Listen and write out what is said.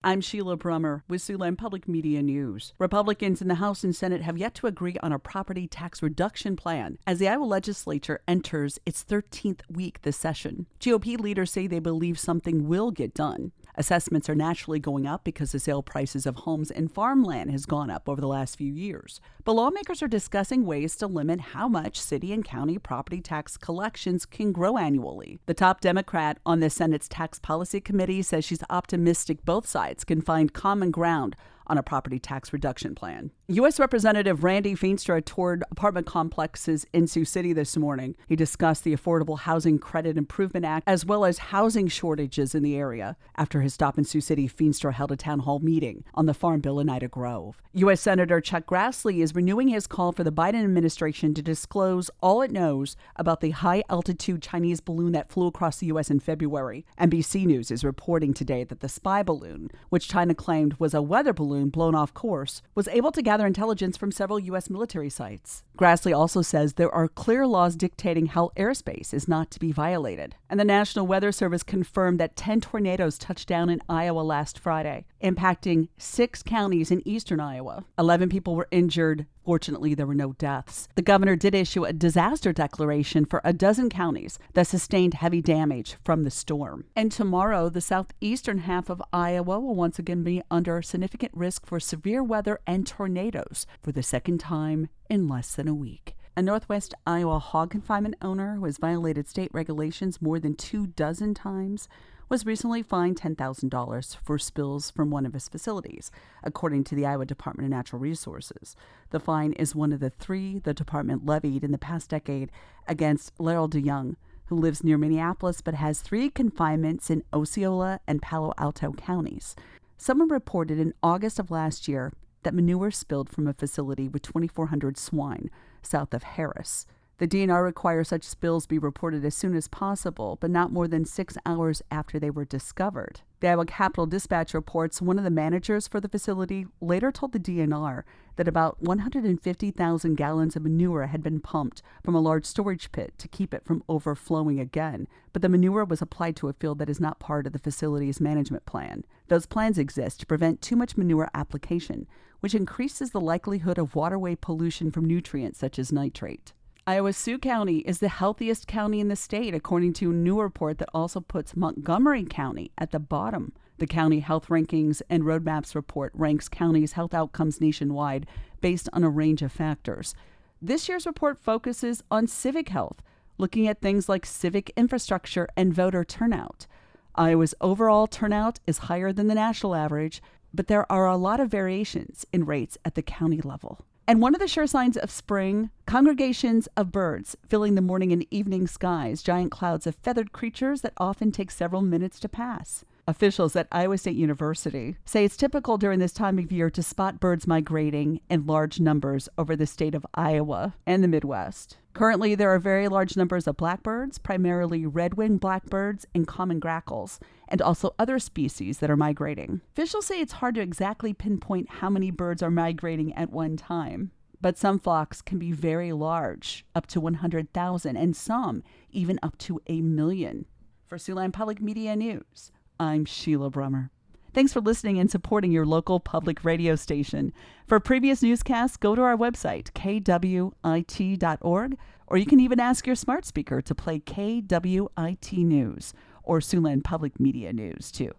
I'm Sheila Brummer with Siouxland Public Media News. Republicans in the House and Senate have yet to agree on a property tax reduction plan as the Iowa legislature enters its 13th week this session. GOP leaders say they believe something will get done. Assessments are naturally going up because the sale prices of homes and farmland has gone up over the last few years. But lawmakers are discussing ways to limit how much city and county property tax collections can grow annually. The top Democrat on the Senate's Tax Policy Committee says she's optimistic both sides can find common ground on a property tax reduction plan. U.S. Representative Randy Feenstra toured apartment complexes in Sioux City this morning. He discussed the Affordable Housing Credit Improvement Act as well as housing shortages in the area. After his stop in Sioux City, Feenstra held a town hall meeting on the Farm Bill in Ida Grove. U.S. Senator Chuck Grassley is renewing his call for the Biden administration to disclose all it knows about the high-altitude Chinese balloon that flew across the U.S. in February. NBC News is reporting today that the spy balloon, which China claimed was a weather balloon blown off course, was able to gather intelligence from several U.S. military sites. Grassley also says there are clear laws dictating how airspace is not to be violated. And the National Weather Service confirmed that 10 tornadoes touched down in Iowa last Friday, impacting 6 counties in eastern Iowa. 11 people were injured. Fortunately, there were no deaths. The governor did issue a disaster declaration for a dozen counties that sustained heavy damage from the storm. And tomorrow, the southeastern half of Iowa will once again be under significant risk for severe weather and tornadoes for the second time in less than a week. A Northwest Iowa hog confinement owner who has violated state regulations more than 24 times was recently fined $10,000 for spills from one of his facilities, according to the Iowa Department of Natural Resources. The fine is one of the 3 the department levied in the past decade against Laurel DeYoung, who lives near Minneapolis but has 3 confinements in Osceola and Palo Alto counties. Someone reported in August of last year that manure spilled from a facility with 2,400 swine south of Harris. The DNR requires such spills be reported as soon as possible, but not more than 6 hours after they were discovered. The Iowa Capitol Dispatch reports one of the managers for the facility later told the DNR that about 150,000 gallons of manure had been pumped from a large storage pit to keep it from overflowing again, but the manure was applied to a field that is not part of the facility's management plan. Those plans exist to prevent too much manure application, which increases the likelihood of waterway pollution from nutrients such as nitrate. Iowa's Sioux County is the healthiest county in the state, according to a new report that also puts Montgomery County at the bottom. The County Health Rankings and Roadmaps report ranks counties' health outcomes nationwide based on a range of factors. This year's report focuses on civic health, looking at things like civic infrastructure and voter turnout. Iowa's overall turnout is higher than the national average, but there are a lot of variations in rates at the county level. And one of the sure signs of spring, congregations of birds filling the morning and evening skies, giant clouds of feathered creatures that often take several minutes to pass. Officials at Iowa State University say it's typical during this time of year to spot birds migrating in large numbers over the state of Iowa and the Midwest. Currently, there are very large numbers of blackbirds, primarily red-winged blackbirds and common grackles, and also other species that are migrating. Officials say it's hard to exactly pinpoint how many birds are migrating at one time, but some flocks can be very large, up to 100,000, and some even up to 1 million. For Siouxland Public Media News, I'm Sheila Brummer. Thanks for listening and supporting your local public radio station. For previous newscasts, go to our website, kwit.org, or you can even ask your smart speaker to play KWIT News or Siouxland Public Media News, too.